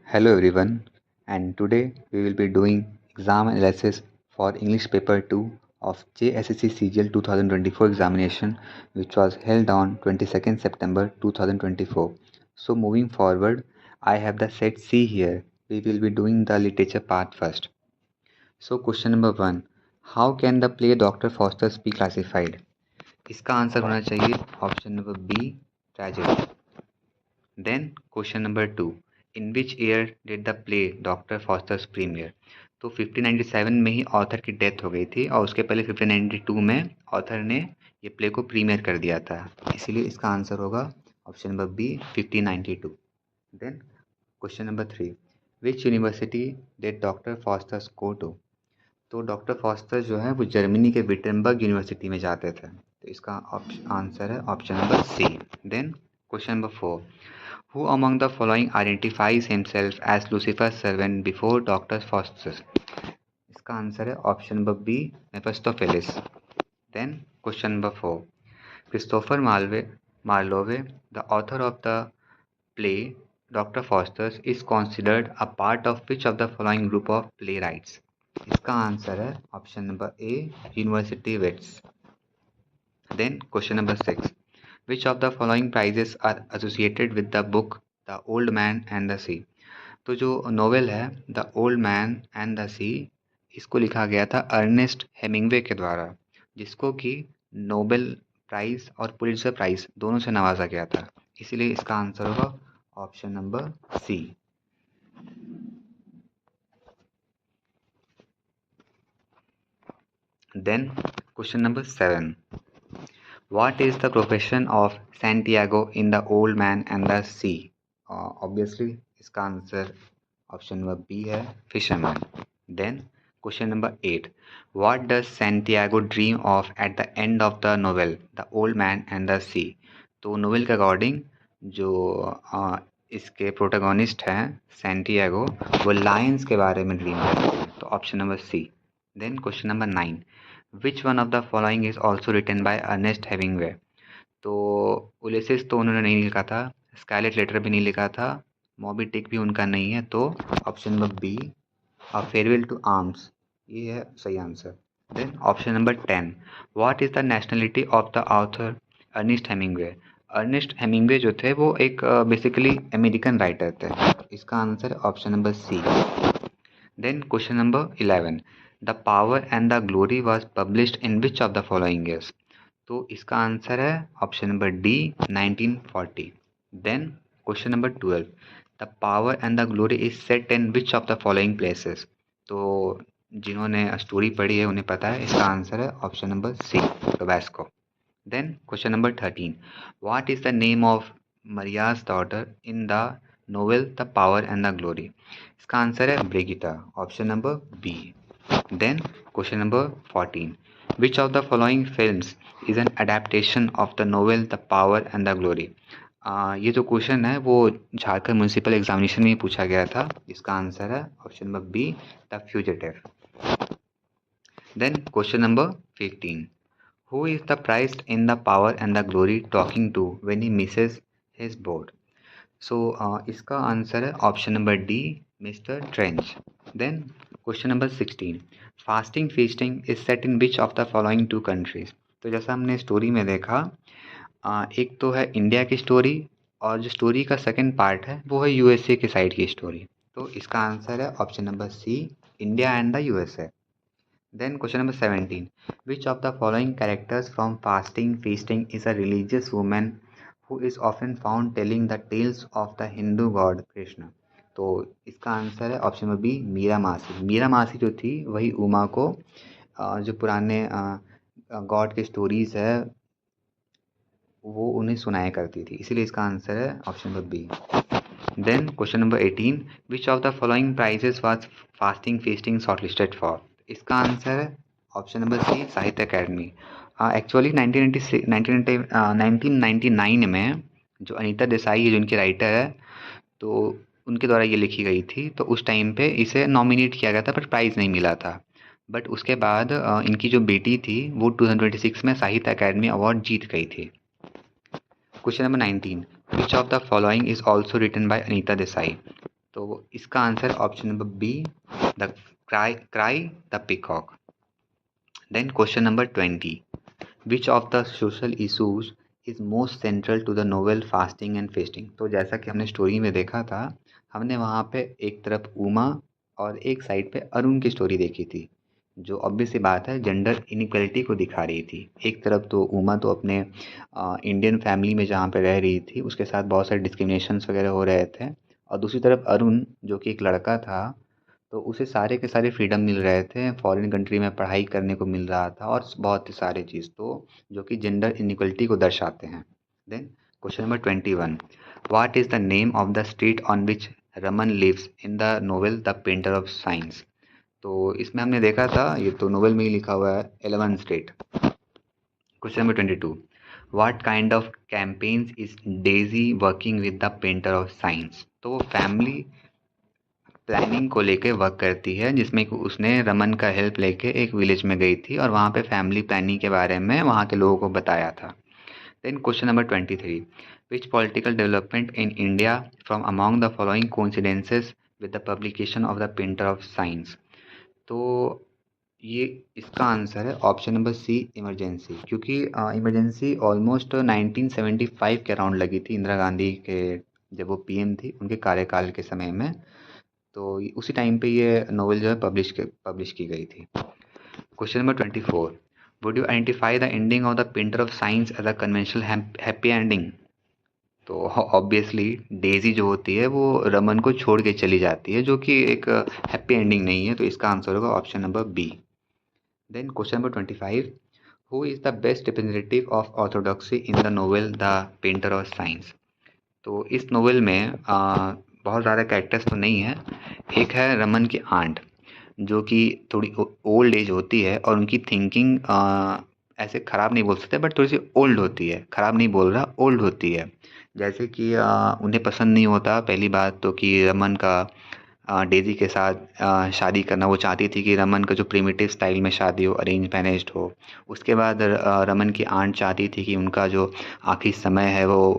Hello everyone, and today we will be doing exam analysis for English paper 2 of JSSC CGL 2024 examination, which was held on 22nd September 2024. So moving forward, I have the set C here. We will be doing the literature part first. So question number 1, how can the play Dr. Faustus be classified? इसका answer होना चाहिए option number B, tragedy. Then question number 2, in which year did the play Dr. Faustus premiere? तो 1597 में ही author की death हो गई थी और उसके पहले 1592 में ऑथर ने ये प्ले को प्रीमियर कर दिया था, इसीलिए इसका आंसर होगा option number B 1592. Then question number 3, which university did doctor Faustus go to? तो डॉक्टर फॉस्टस जो है वो जर्मनी के विटेनबर्ग यूनिवर्सिटी में जाते थे, तो इसका आंसर है option number C. Then question number 4, who among the following identifies himself as Lucifer's servant before Dr. Faustus? इसका आंसर है option number B, Mephistopheles. Then question number 4, Christopher Marlowe, the author of the play Dr. Faustus, is considered a part of which of the following group of playwrights? इसका answer है option number A, university wits. Then question number 6, which of the following prizes are associated with the book The Old Man and the Sea? तो जो novel है the old man and the sea, इसको लिखा गया था Ernest Hemingway के द्वारा, जिसको कि नोबेल प्राइज और पुलित्जर प्राइज दोनों से नवाजा गया था, इसीलिए इसका आंसर होगा option number C. Then question number 7, what is the profession of Santiago in the Old Man and the Sea? Obviously इसका आंसर ऑप्शन नंबर बी है, fisherman. Then question number 8, what does Santiago dream of at the end of the novel The Old Man and the Sea? तो novel के according जो इसके protagonist हैं Santiago, वो Lions के बारे में ड्रीम करते हैं, तो option number C. Then question number 9, which one of the following is also written by Ernest Hemingway? तो उलिसिस तो उन्होंने नहीं लिखा था, स्कारलेट लेटर भी नहीं लिखा था, मॉबी टिक भी उनका नहीं है, तो option number B, a farewell to arms, ये है सही answer. Then option number 10, what is the nationality of the author Ernest Hemingway? Ernest Hemingway जो थे वो एक बेसिकली अमेरिकन राइटर थे, इसका answer option number C. Then question number 11, the power and the glory was published in which of the following years? तो इसका answer है option number D, 1940. Then question number 12, the power and the glory is set in which of the following places? तो जिन्होंने story पढ़ी है उन्हें पता है, इसका आंसर है option number C, Tabasco. Then question number 13, what is the name of Maria's daughter in the novel the power and the glory? इसका आंसर है Brigitta, option number B. Then question number 14, which of the following films is an adaptation of the novel The Power and the Glory? ये जो question है वो Jharkhand municipal examination में पूछा गया था, इसका आंसर है option number B, the fugitive. Then question number 15, who is the priest in The Power and the Glory talking to when he misses his boat? So इसका आंसर है option number D, mister Trench. Then question number 16, fasting feasting is set in which of the following two countries? तो जैसा हमने story में देखा, एक तो है इंडिया की स्टोरी और जो स्टोरी का सेकंड पार्ट है वो है यूएसए की साइड की स्टोरी, तो इसका आंसर है option number C, India and the USA. Then question number 17, which of the following characters from fasting feasting is a religious women who is often found telling the tales of the Hindu god Krishna? तो इसका answer है option number B, Meera मासी. मीरा मासी जो थी वही उमा को जो पुराने गॉड के स्टोरीज है वो उन्हें सुनाया करती थी, इसीलिए इसका आंसर है option number B. Then question number 18, which of the following prizes was fasting feasting shortlisted for? इसका आंसर है option number C, Sahitya Akademi. Actually 1999 में जो अनीता देसाई है जो इनकी राइटर है, तो उनके द्वारा ये लिखी गई थी, तो उस टाइम पे इसे नॉमिनेट किया गया था पर प्राइज़ नहीं मिला था. बट उसके बाद इनकी जो बेटी थी वो 2026 में साहित्य अकेडमी अवार्ड जीत गई थी. Question number 19, which of the following is also written by Anita Desai? तो इसका answer option number B, the cry the peacock. Then question number 20, which of the social issues is most central to the novel fasting and feasting. तो जैसा कि हमने story में देखा था, हमने वहाँ पे एक तरफ उमा और एक साइड पे अरुण की स्टोरी देखी थी, जो ऑब्वियस सी बात है जेंडर इनइक्वलिटी को दिखा रही थी। एक तरफ तो उमा तो अपने इंडियन फैमिली में जहाँ पे रह रही थी उसके साथ बहुत सारे डिस्क्रिमिनेशंस वगैरह हो रहे थे, और दूसरी तरफ अरुण जो कि एक लड़का था, तो उसे सारे के सारे फ्रीडम मिल रहे थे, फॉरेन कंट्री में पढ़ाई करने को मिल रहा था और बहुत सारे चीज़, तो जो कि जेंडर इनइक्वलिटी को दर्शाते हैं। Then question number 21, what is the name of the street on which Raman lives in the novel the painter of science. तो इसमें हमने देखा था, ये तो नोवेल में ही लिखा हुआ है, 11 street. Question number 22, what kind of campaigns is Daisy working with the painter of science. तो वो फैमिली प्लानिंग को लेके वर्क करती है, जिसमें कि उसने रमन का हेल्प लेके एक विलेज में गई थी और वहाँ पे फैमिली प्लानिंग के बारे में वहाँ के लोगों को बताया था। Then question number 23, which political development in India from among the following coincidences with the publication of the painter of science. तो ये इसका आंसर है ऑप्शन नंबर सी, इमरजेंसी, क्योंकि इमरजेंसी ऑलमोस्ट 1975 के अराउंड लगी थी, इंदिरा गांधी के जब वो पीएम थी उनके कार्यकाल के समय में। तो उसी टाइम पे ये नोवेल जो है पब्लिश की गई थी। Question number 24, would you identify the ending of the painter of science as a conventional happy ending. तो ऑब्वियसली डेजी जो होती है वो रमन को छोड़ के चली जाती है, जो कि एक हैप्पी एंडिंग नहीं है, तो इसका आंसर होगा option number B. Then question number 25, who is the best representative of orthodoxy in the novel the painter of science. तो इस नोवेल में बहुत ज़्यादा कैरेक्टर्स तो नहीं है। एक है रमन की आंट, जो कि थोड़ी ओल्ड एज होती है और उनकी थिंकिंग ऐसे ख़राब नहीं बोल सकते, बट थोड़ी सी ओल्ड होती है, ख़राब नहीं बोल रहा, ओल्ड होती है। जैसे कि उन्हें पसंद नहीं होता पहली बात तो कि रमन का डेज़ी के साथ शादी करना। वो चाहती थी कि रमन का जो प्रिमिटिव स्टाइल में शादी हो, अरेंज मैनेज्ड हो। उसके बाद रमन की आंट चाहती थी कि उनका जो आखिरी समय है वो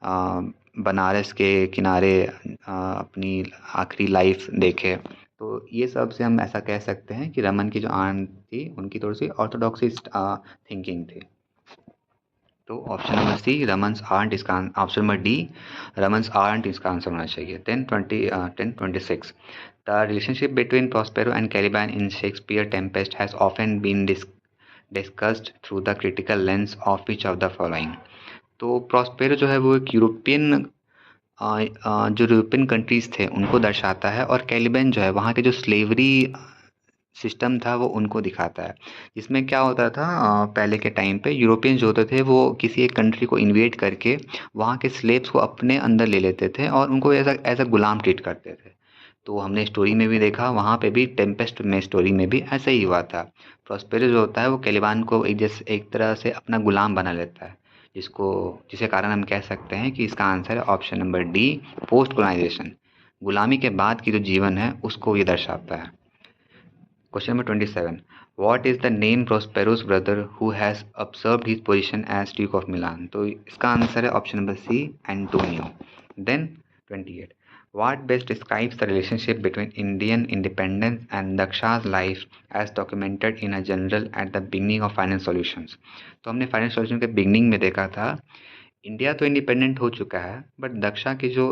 अ, बनारस के किनारे अपनी आखिरी लाइफ देखे। तो ये सब से हम ऐसा कह सकते हैं कि रमन की जो आंट थी उनकी थोड़ी सी ऑर्थोडॉक्सी थिंकिंग थी। तो option number C, Raman's art इसका option number D, Raman's art इसका आंसर होना चाहिए। 1026, the relationship between Prospero and Caliban in Shakespeare Tempest has often been discussed through the critical lens of which of the following. तो Prospero जो है वो एक European जो यूरोपियन कंट्रीज़ थे उनको दर्शाता है, और कैलिबैन जो है वहाँ के जो स्लेवरी सिस्टम था वो उनको दिखाता है। जिसमें क्या होता था, पहले के टाइम पे यूरोपियंस जो होते थे वो किसी एक कंट्री को इन्वेड करके वहाँ के स्लेव्स को अपने अंदर ले लेते थे और उनको एज अ गुलाम ट्रीट करते थे। तो हमने स्टोरी में भी देखा, वहाँ पे भी टेम्पेस्ट में स्टोरी में भी ऐसा ही हुआ था। प्रॉस्पेरो जो होता है वो कैलिबान को एक तरह से अपना गुलाम बना लेता है, जिसके कारण हम कह सकते हैं कि इसका आंसर है option number D, post colonization. गुलामी के बाद की जो जीवन है उसको ये दर्शाता है। Question number 27. What is the name Prospero's brother who has usurped his position as Duke of Milan? तो इसका आंसर है option number C, Antonio. Then 28. What best describes the relationship between Indian independence and Daksha's life as documented in a general at the beginning of Final Solutions? तो हमने final solution के beginning में देखा था, India तो independent हो चुका है बट दक्षा की जो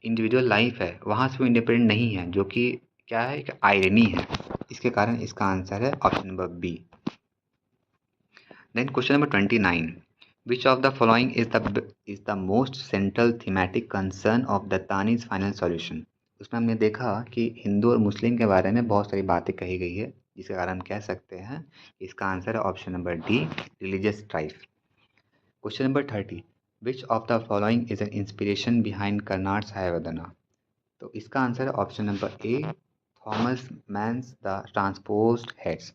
इंडिविजुअल लाइफ है वहाँ से वो इंडिपेंडेंट नहीं है, जो कि क्या है, एक आयरनी है। इसके कारण इसका आंसर है option number B. Then question number 29, which of the following is the most central thematic concern of Dattani's final solution. उसमें हमने देखा कि हिंदू और मुस्लिम के बारे में बहुत सारी बातें कही गई है, जिसके कारण हम कह सकते हैं इसका आंसर है option number D, religious strife. Question number 30, which of the following is an inspiration behind Karnad Hayavadana. तो इसका आंसर है option number A, Thomas Mann's the transposed heads.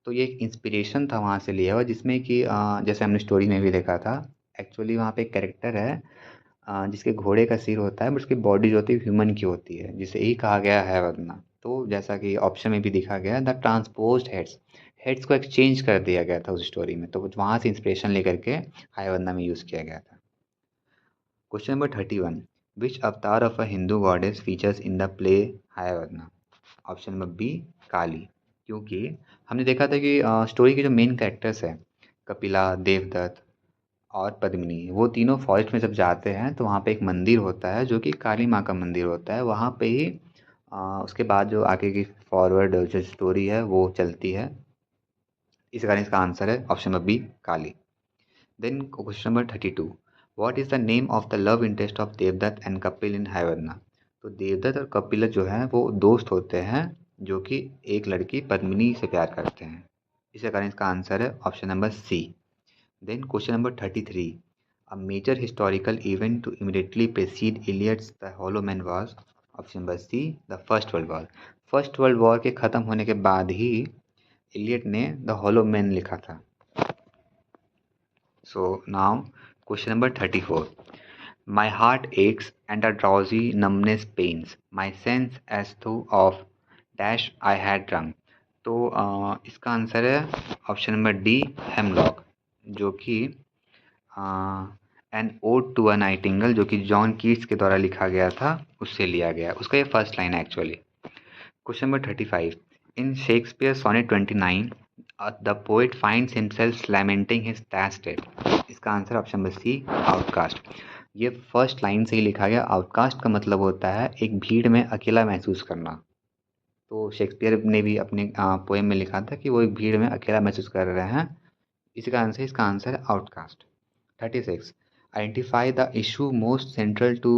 तो ये एक इंस्पिरेशन था वहाँ से लिया हुआ, जिसमें कि जैसे हमने स्टोरी में भी देखा था, एक्चुअली वहाँ पे एक कैरेक्टर है जिसके घोड़े का सिर होता है बट उसकी बॉडी जो होती है ह्यूमन की होती है, जिसे यही कहा गया है वरना। तो जैसा कि ऑप्शन में भी दिखा गया है, द ट्रांसपोज्ड हेड्स, हेड्स को एक्सचेंज कर दिया गया था उस स्टोरी में, तो वहाँ से इंस्पिरेशन लेकर के हायवंदा में यूज़ किया गया था। Question number 31, which avatar of a Hindu goddess features in the play Hayavadana? Option number B Kali, क्योंकि हमने देखा था कि स्टोरी के जो मेन कैरेक्टर्स हैं कपिला, देवदत्त और पद्मिनी, वो तीनों फॉरेस्ट में जब जाते हैं तो वहाँ पे एक मंदिर होता है जो कि काली माँ का मंदिर होता है। वहाँ पे ही उसके बाद जो आगे की फॉरवर्ड जो स्टोरी है वो चलती है। इस कारण इसका आंसर है option number B Kali. Then question number 32, what is the name of the love interest of Devdatta and Kapil in Hayavadana? तो देवदत्त और कपिल जो है वो दोस्त होते हैं जो कि एक लड़की पद्मिनी से प्यार करते हैं। इस कारण इसका आंसर है option number C. Then question number 33. A major historical event to immediately precede Iliad's The Hollow Man was option number C, the First World War. First world war के ख़त्म होने के बाद ही इलियट ने द हॉलो मैन लिखा था। So now question number 34. My heart aches and a drowsy numbness pains my sense as though of dash I had drunk. तो इसका आंसर है ऑप्शन नंबर डी हेमलॉक, जो कि an ode to a nightingale, जो कि John Keats के द्वारा लिखा गया था, उससे लिया गया। उसका ये फर्स्ट लाइन है actually. Question number 35. In Shakespeare sonnet 29 the poet finds himself lamenting his दैट्स डेड। इसका answer option number C outcast. ये फर्स्ट लाइन से ही लिखा गया। आउटकास्ट का मतलब होता है एक भीड़ में अकेला महसूस करना। तो शेक्सपियर ने भी अपने पोएम में लिखा था कि वो एक भीड़ में अकेला महसूस कर रहे हैं। इसी कारण से इसका आंसर है outcast. 36. Identify the issue most central to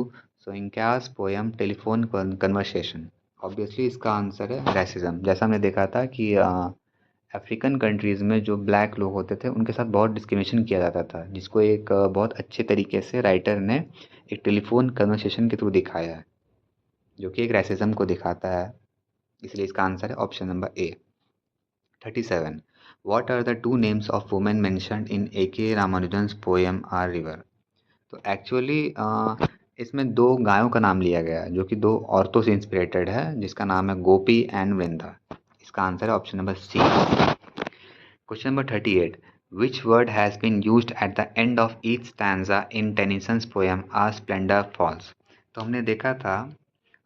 Soyinka's poem telephone conversation. Obviously इसका आंसर है रेसिज्म। जैसा हमने देखा था कि अफ्रीकन कंट्रीज़ में जो ब्लैक लोग होते थे उनके साथ बहुत डिस्क्रिमिनेशन किया जाता था, जिसको एक बहुत अच्छे तरीके से राइटर ने एक टेलीफोन कन्वर्सेशन के थ्रू दिखाया है, जो कि एक रेसिज्म को दिखाता है। इसलिए इसका आंसर है option number A. 37. What are the two names of women mentioned in A.K. Ramanujan's poem are river? तो एक्चुअली इसमें दो गायों का नाम लिया गया है जो कि दो औरतों से इंस्पिरेटेड है, जिसका नाम है गोपी एंड वृंदा। इसका आंसर है option number C. Question number 38. Which word has been used at the end of each stanza in Tennyson's poem a splendour falls? तो हमने देखा था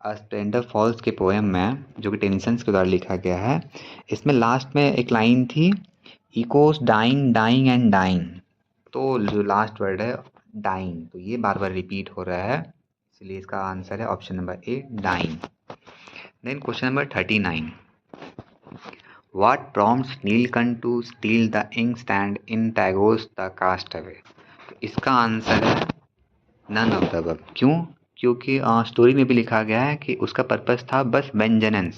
स्प्लेंडर फॉल्स के पोएम में, जो कि टेनिसन्स के द्वारा लिखा गया है, इसमें लास्ट में एक लाइन थी echoes dying dying and dying. तो जो लास्ट वर्ड है डाइंग, तो ये बार बार रिपीट हो रहा है, इसलिए इसका आंसर है option number A dying. Then question number 39. What prompts Nilkanta to steal the ink stand in Tagore's the castaway? तो इसका आंसर है नन ऑफ द अबव। क्यों? क्योंकि स्टोरी में भी लिखा गया है कि उसका पर्पस था बस वेंजेनेंस,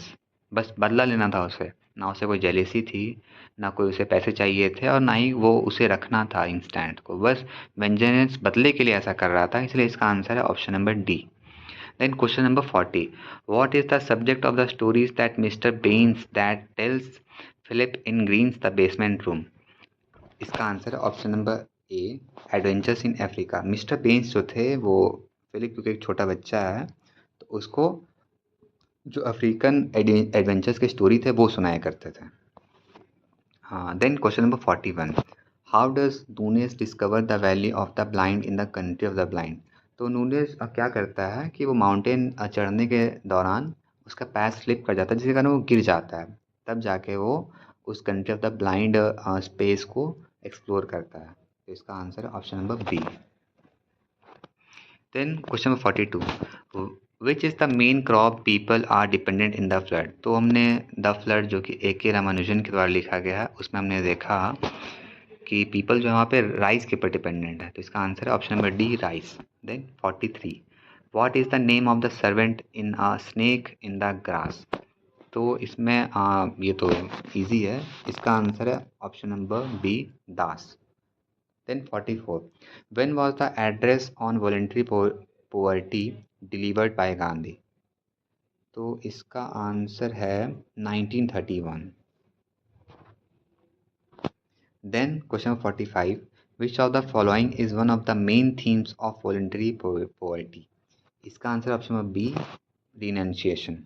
बस बदला लेना था उसे। ना उसे कोई जेलेसी थी, ना कोई उसे पैसे चाहिए थे, और ना ही वो उसे रखना था इंस्टेंट को। बस वेंजेनेंस बदले के लिए ऐसा कर रहा था, इसलिए इसका आंसर है option number D. Then question number 40. What is the subject of the stories that Mr Baines that tells Philip in Greene's the basement room? इसका आंसर है option number A adventures in Africa. Mr Baines जो थे वो Philip, क्योंकि एक छोटा बच्चा है, तो उसको जो अफ्रीकन एडवेंचर्स के स्टोरी थे वो सुनाया करते थे। हाँ। Then question number 41. How does Nunez discover the valley of the blind in the country of the blind? तो नूनेस क्या करता है कि वो माउंटेन चढ़ने के दौरान उसका पैर स्लिप कर जाता है, जिसके कारण वो गिर जाता है। तब जाके वो उस country of the blind space को एक्सप्लोर करता है। तो इसका आंसर है option number B. Then question number 42. Which is the main crop people are dependent in the flood? तो हमने द फ्लड, जो कि A.K. रामानुजन के द्वारा लिखा गया है, उसमें हमने देखा कि पीपल जो है वहाँ पे राइस के ऊपर डिपेंडेंट है। तो इसका आंसर है option number D rice. Then 43. What is the name of the servant in a snake in the grass? तो इसमें ये तो इजी है, इसका आंसर है option number B Das. Then 44. When was the address on voluntary poverty delivered by Gandhi? तो इसका answer है 1931। Then question 45. Which of the following is one of the main themes of voluntary poverty? इसका answer option number B रिनंशिएशन।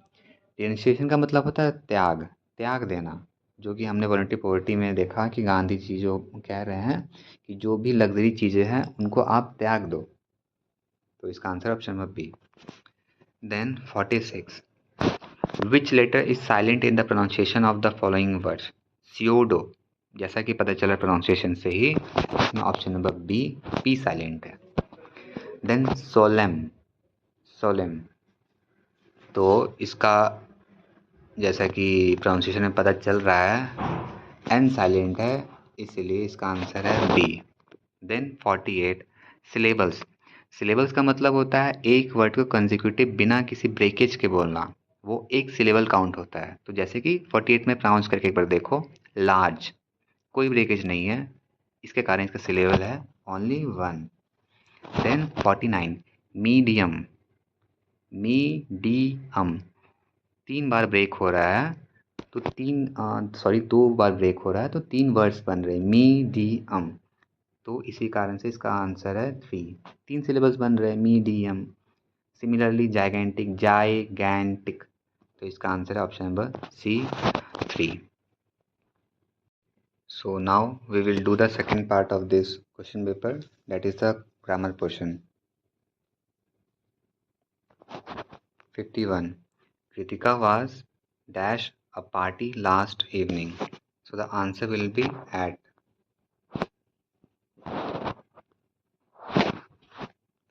रिनंशिएशन का मतलब होता है त्याग, त्याग देना, जो कि हमने वॉलंटरी पॉवर्टी में देखा कि गांधी जी जो कह रहे हैं कि जो भी लग्जरी चीज़ें हैं उनको आप त्याग दो। तो इसका answer option number B. Then 46, which letter is silent in the pronunciation of the following words? Pseudo, जैसा कि पता चला प्रोनाउंसिएशन से ही, इसमें option number B P silent है। देन सोलेम, सोलेम, तो इसका जैसा कि प्रोनाउंसिएशन में पता चल रहा है एन साइलेंट है, इसीलिए इसका आंसर है बी। देन 48, सिलेबल्स, सिलेबल्स का मतलब होता है एक वर्ड को कंसेक्यूटिव बिना किसी ब्रेकेज के बोलना, वो एक सिलेबल काउंट होता है। तो जैसे कि 48 में प्रोनाउंस करके एक बार देखो, लार्ज, कोई ब्रेकेज नहीं है, इसके कारण इसका सिलेबल है only one. Then 49, medium, medium, 3 बार ब्रेक हो रहा है, तो 2 बार ब्रेक हो रहा है, तो 3 वर्ड्स बन रहे हैं मीडियम, तो इसी कारण से इसका आंसर है 3, 3 सिलेबल्स बन रहे हैं मीडियम। सिमिलरली जाइगेंटिक, जाइगैंटिक, तो इसका आंसर है option number C 3। So now we will do the second part of this question paper, that is the grammar portion. 51, Kritika was dash a party last evening. So the answer will be at.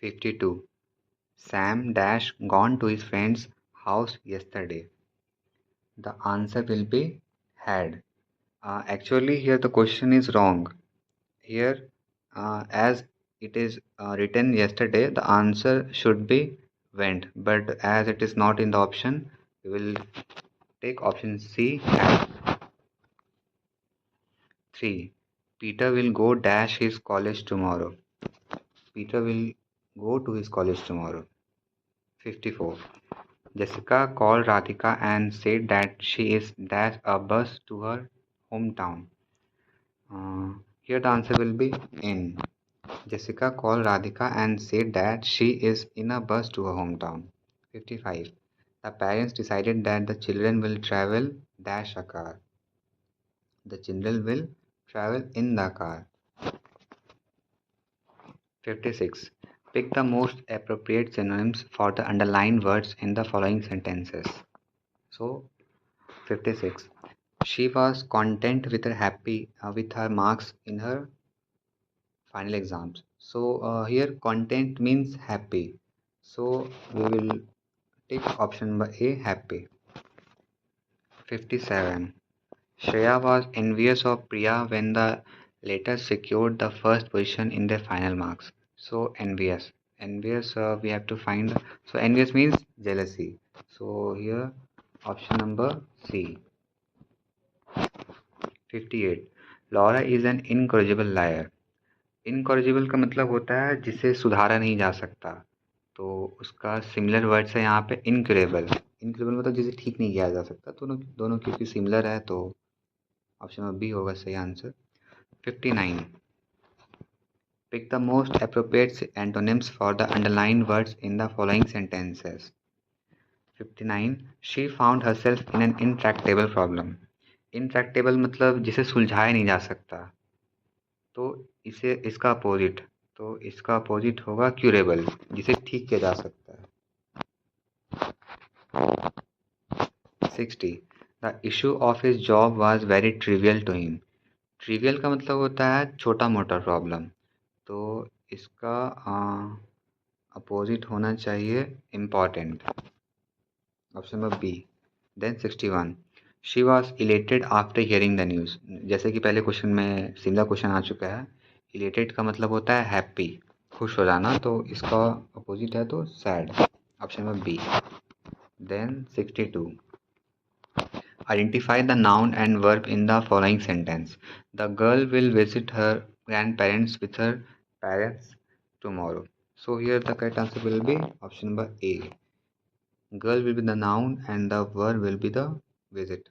52, Sam dash gone to his friend's house yesterday. The answer will be had. Actually here the question is wrong. Here as it is written yesterday, the answer should be went, but as it is not in the option, we will take option C, had. 3, Peter will go dash his college tomorrow. Peter will go to his college tomorrow. 54, Jessica called Radhika and said that she is dash a bus to her hometown. Here the answer will be in. Jessica called Radhika and said that she is in a bus to her hometown. 55, the parents decided that the children will travel dash a car. The children will travel in the car. 56, pick the most appropriate synonyms for the underlined words in the following sentences. So 56, she was content with her marks in her final exams. So here content means happy, so we will take option number A, happy. 57, Shreya was envious of Priya when the latter secured the first position in their final marks. So envious, we have to find. So envious means jealousy. So here option number C. 58, Laura is an incorrigible liar. Incorrigible का मतलब होता है जिसे सुधारा नहीं जा सकता, तो उसका सिमिलर वर्ड्स है यहाँ पे इनक्यूरेबल। इनक्यूरेबल मतलब जिसे ठीक नहीं किया जा सकता, दोनों दोनों क्योंकि सिमिलर है, तो ऑप्शन नंबर बी होगा सही answer. 59, pick the most appropriate antonyms for the underlined words in the following sentences. 59, she found herself in an intractable problem. intractable मतलब जिसे सुलझाया नहीं जा सकता, तो इसका अपोजिट, तो इसका अपोजिट होगा क्यूरेबल, जिसे ठीक किया जा सकता है। 60, the issue of his job was very trivial to him. Trivial का मतलब होता है छोटा मोटा प्रॉब्लम, तो इसका अपोजिट होना चाहिए important, option number B. Then 61, she was elated after hearing the news. जैसे कि पहले क्वेश्चन में सिमिलर क्वेश्चन आ चुका है, इलेटेड का मतलब होता है हैप्पी, खुश हो जाना, तो इसका अपोजिट है तो sad, option number B. Then 62, identify the noun and verb in the following sentence. The girl will visit her grandparents with her parents tomorrow. So here the correct answer will be option number A. Girl will be the noun and the verb will be the visit.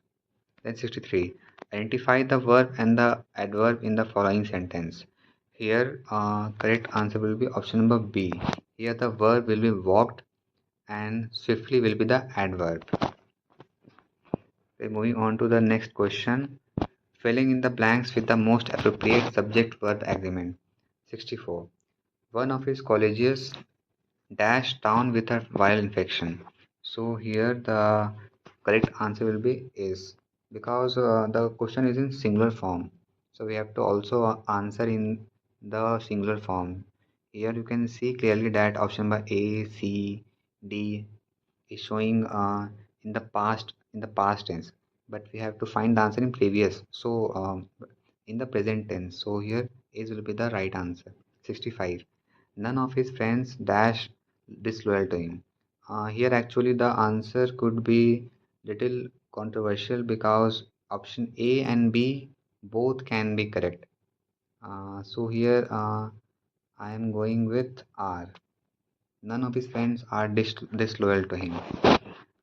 Then 63, identify the verb and the adverb in the following sentence. Here correct answer will be option number B. Here the verb will be walked and swiftly will be the adverb. Okay, moving on to the next question, filling in the blanks with the most appropriate subject verb agreement. 64, one of his colleges dash town with a viral infection. So here the correct answer will be is, because the question is in singular form. So we have to also answer in the singular form. Here you can see clearly that option by A, C, D is showing in the past tense, but we have to find the answer in previous. So in the present tense. So here is will be the right answer. 65. None of his friends dash disloyal to him. Here actually the answer could be little controversial because option A and B both can be correct. So here I am going with R. None of his friends are disloyal to him.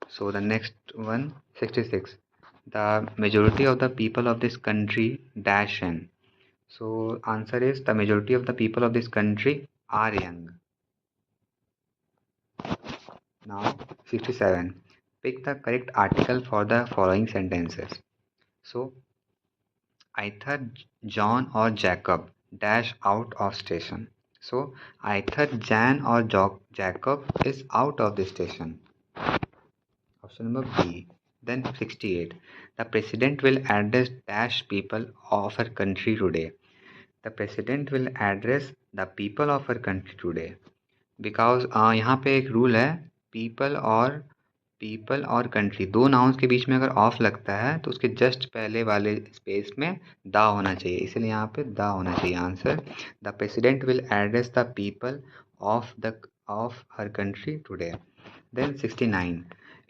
So the next one, 66. The majority of the people of this country dash in. So answer is the majority of the people of this country are young. Now 67. Pick the correct article for the following sentences. So either John or Jacob dash out of station. So either Jan or Jacob is out of the station. Option number B. Then 68. The president will address dash people of her country today. The president will address the people of her country today. Because यहाँ पे एक rule है, people और country दो nouns के बीच में अगर of लगता है तो उसके जस्ट पहले वाले स्पेस में द होना चाहिए, इसलिए यहाँ पे द होना चाहिए answer. The president will address the people of her country today. Then 69.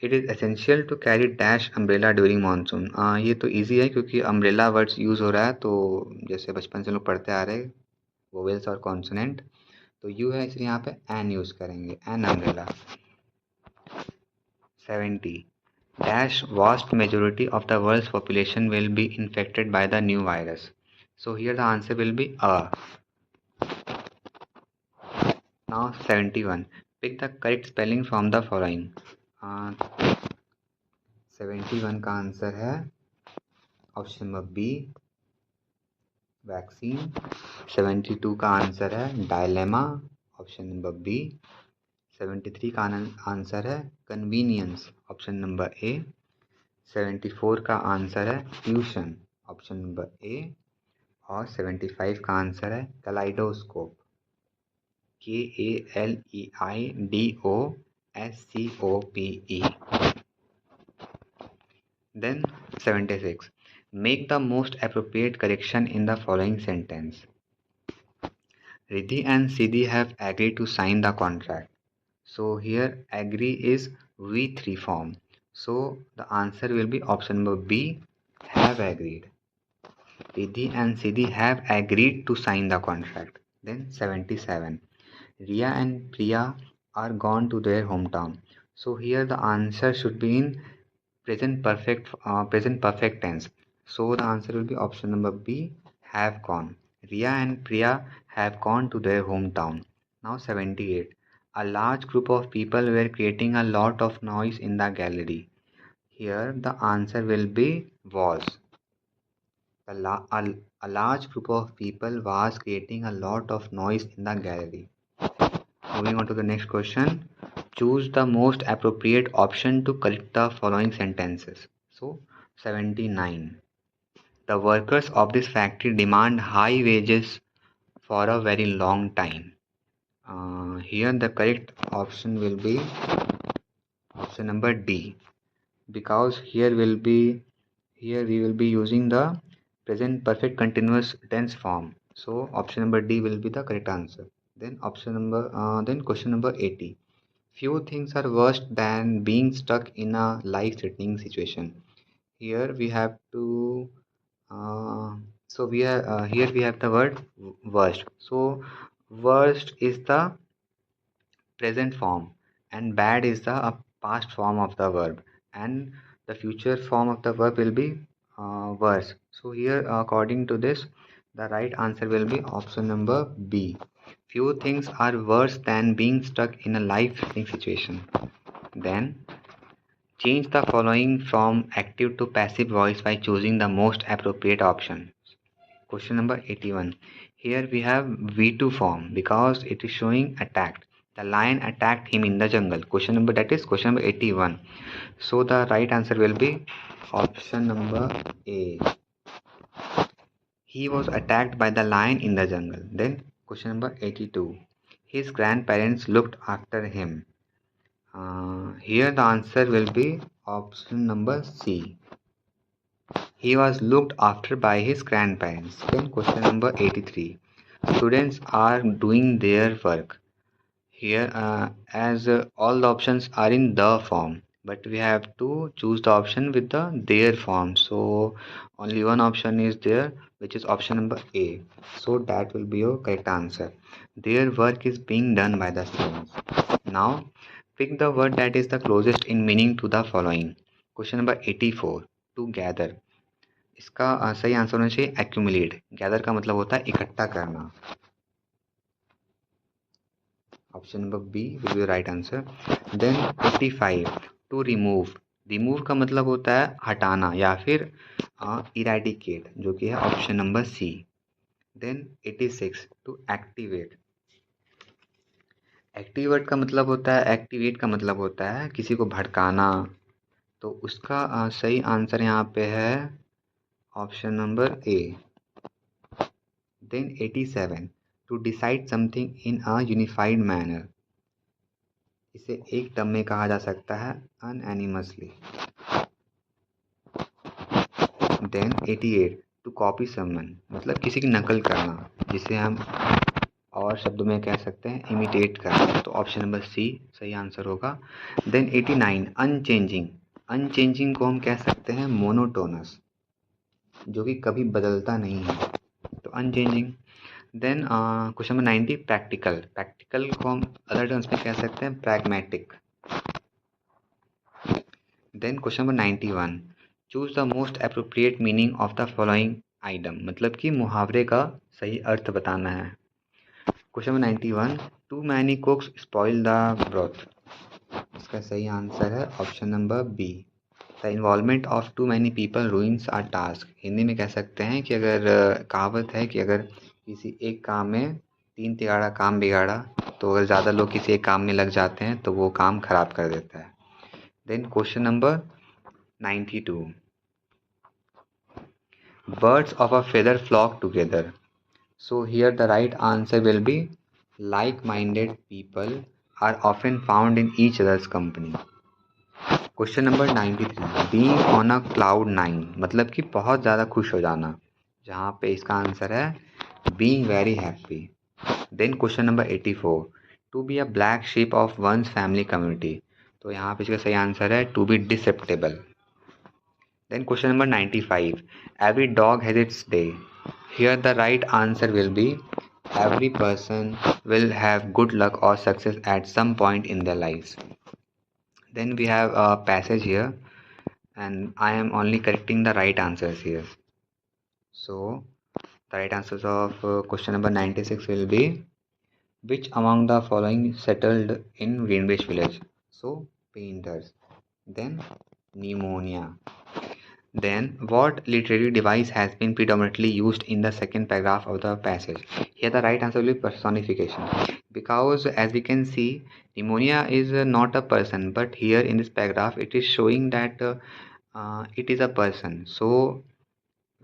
It is essential to carry dash umbrella during monsoon. ये तो ईजी है क्योंकि अम्ब्रेला वर्ड्स यूज़ हो रहा है, तो जैसे बचपन से लोग पढ़ते आ रहे वोवेल्स और कॉन्सोनेंट, तो यू है इसलिए यहाँ पे एन यूज करेंगे, an umbrella. 70. Dash vast majority of the world's population will be infected by the new virus. So here the answer will be A. Now 71. Pick the correct spelling from the following. 71 का answer है option number B, vaccine. 72 का answer है dilemma, option number B. 73 का answer है convenience, option number ए. 74 का answer है tuition, option number ए. और 75 का आंसर है kaleidoscope, KALEIDOSCOPE. Then 76. Make the most appropriate correction in the following sentence. Riddhi and Siddhi have agreed to sign the contract. So here agree is V3 form. So the answer will be option number B, have agreed. Riddhi and Siddhi have agreed to sign the contract. Then 77. Riya and Priya are gone to their hometown. So here the answer should be in present perfect tense. So the answer will be option number B, have gone. Riya and Priya have gone to their hometown. Now 78. A large group of people were creating a lot of noise in the gallery. Here the answer will be was. A large group of people was creating a lot of noise in the gallery. Moving on to the next question. Choose the most appropriate option to correct the following sentences. So 79. The workers of this factory demand high wages for a very long time. Here the correct option will be option number D, because here we will be using the present perfect continuous tense form. So option number D will be the correct answer. Then question number 80. Few things are worse than being stuck in a life-threatening situation. Here we have to here we have the word worst. So worst is the present form and bad is the past form of the verb, and the future form of the verb will be worse. So here according to this the right answer will be option number B. Few things are worse than being stuck in a life-threatening situation. Then change the following from active to passive voice by choosing the most appropriate option. Question number 81. Here we have V2 form because it is showing attacked. The lion attacked him in the jungle. Question number, that is question number 81. So the right answer will be option number A. He was attacked by the lion in the jungle. Then question number 82. His grandparents looked after him. Here the answer will be option number C. He was looked after by his grandparents. Then question number 83. Students are doing their work. Here as all the options are in the form, but we have to choose the option with the their form. So only one option is there, which is option number A. So that will be your correct answer. Their work is being done by the students. Now pick the word that is the closest in meaning to the following. Question number 84. To gather. इसका सही answer होना चाहिए accumulate. Gather का मतलब होता है इकट्ठा करना. Option number B will be the right answer. Then 85. To remove. Remove का मतलब होता है हटाना या फिर eradicate, जो कि है option number C. Then 86. To activate. Activate का मतलब होता है एक्टिवेट का मतलब होता है किसी को भड़काना. तो उसका सही आंसर यहाँ पे है option number A. Then 87. To decide something in a unified manner. इसे एक टर्म में कहा जा सकता है unanimously. Then 88. To copy someone. मतलब किसी की नकल करना, जिसे हम और शब्दों में कह सकते हैं इमिटेट करना. तो ऑप्शन नंबर C सही आंसर होगा. Then 89. Unchanging. अनचेंजिंग को हम कह सकते हैं मोनोटोनस, जो कि कभी बदलता नहीं है. तो unchanging. Then question number 90. Practical. Practical को हम अदर टर्म्स में कह सकते हैं pragmatic. Then question number 91. Choose the most appropriate meaning of the following item. मतलब कि मुहावरे का सही अर्थ बताना है. Question number 91. Too many cooks spoil the broth. इसका सही आंसर है option number B. The involvement of too many people ruins our task. Hindi में कह सकते हैं कि अगर कहावत है कि अगर किसी एक काम में 3 तिगाड़ा काम बिगाड़ा, तो अगर ज़्यादा लोग किसी एक काम में लग जाते हैं तो वो काम खराब कर देता है. Then question number 92. Birds of a feather flock together. So here the right answer will be like-minded people are often found in each other's company. Question number 93. Being on a cloud 9. मतलब कि बहुत ज़्यादा खुश हो जाना, जहाँ पे इसका आंसर है being very happy. Then question number 84. To be a black sheep of one's family community. तो यहाँ पे इसका सही आंसर है to be disreputable. Then question number 95. Every dog has its day. Here the right answer will be every person will have good luck or success at some point in their lives. Then we have a passage here, and I am only correcting the right answers here. So the right answers of question number 96 will be, which among the following settled in Greenwich Village? So painters. Then pneumonia. Then what literary device has been predominantly used in the second paragraph of the passage? Here the right answer will be personification, because as we can see, pneumonia is not a person, but here in this paragraph it is showing that it is a person. So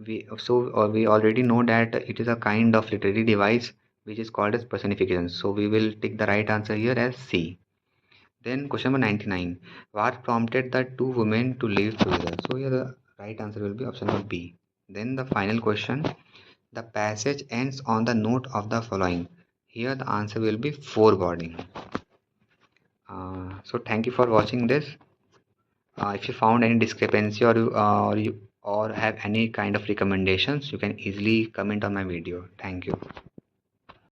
we already know that it is a kind of literary device which is called as personification. So we will take the right answer here as C. Then question number 99. What prompted the two women to live together? So here the right answer will be option number B. Then the final question. The passage ends on the note of the following. Here the answer will be foreboding. So thank you for watching this. If you found any discrepancy or have any kind of recommendations, you can easily comment on my video. Thank you.